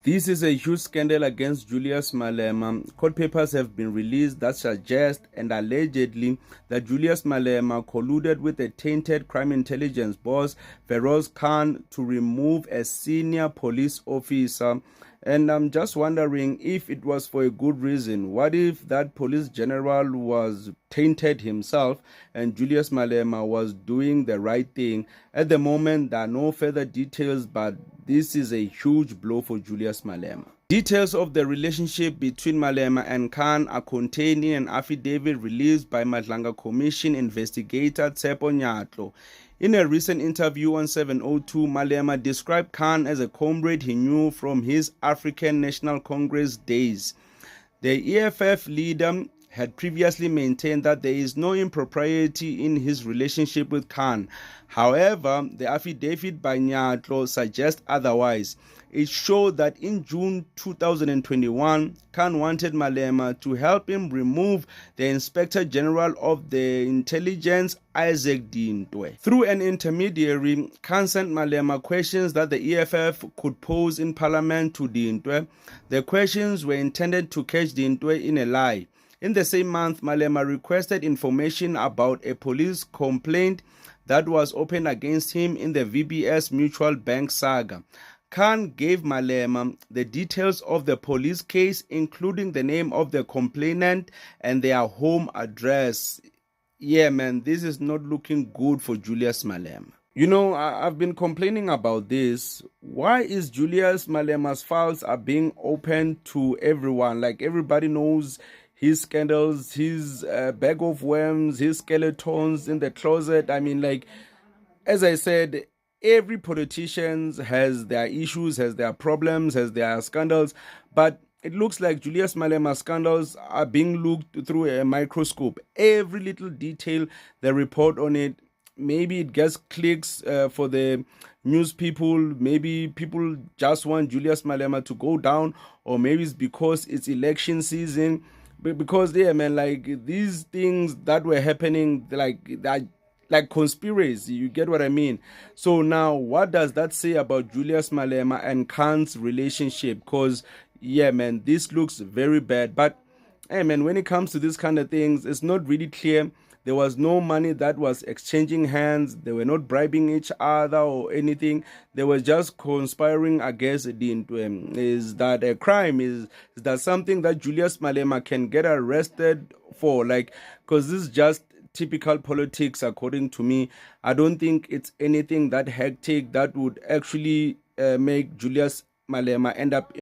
This is a huge scandal against Julius Malema. Court papers have been released that suggest and allegedly that Julius Malema colluded with a tainted crime intelligence boss, Feroz Khan, to remove a senior police officer. And I'm just wondering if it was for a good reason. What if that police general was tainted himself and Julius Malema was doing the right thing? At the moment, there are no further details, but this is a huge blow for Julius Malema. Details of the relationship between Malema and Khan are contained in an affidavit released by Madlanga Commission investigator Tshepo Nyatlo. In a recent interview on 702, Malema described Khan as a comrade he knew from his African National Congress days. The EFF leader had previously maintained that there is no impropriety in his relationship with Khan. However, the affidavit by Nyatlo suggests otherwise. It showed that in June 2021, Khan wanted Malema to help him remove the Inspector General of the Intelligence, Isaac Dintwe. Through an intermediary, Khan sent Malema questions that the EFF could pose in Parliament to Dintwe. The questions were intended to catch Dintwe in a lie. In the same month, Malema requested information about a police complaint that was opened against him in the VBS Mutual Bank saga. Khan gave Malema the details of the police case, including the name of the complainant and their home address. Yeah, man, this is not looking good for Julius Malema. You know, I've been complaining about this. Why is Julius Malema's files are being opened to everyone? Like, everybody knows his scandals, his bag of worms, his skeletons in the closet. I mean, like, as I said, every politician has their issues, has their problems, has their scandals, but it looks like Julius Malema's scandals are being looked through a microscope. Every little detail, they report on it. Maybe it gets clicks for the news people. Maybe people just want Julius Malema to go down, or maybe it's because it's election season. Because, yeah, man, like, these things that were happening, like, that, like conspiracy, you get what I mean? So now, what does that say about Julius Malema and Khan's relationship? Because, yeah, man, this looks very bad. But, hey, man, when it comes to this kind of things, it's not really clear. There was no money that was exchanging hands. They were not bribing each other or anything. They were just conspiring against Dintwe. Is that a crime? Is that something that Julius Malema can get arrested for? Like, because this is just typical politics, according to me. I don't think it's anything that hectic that would actually make Julius Malema end up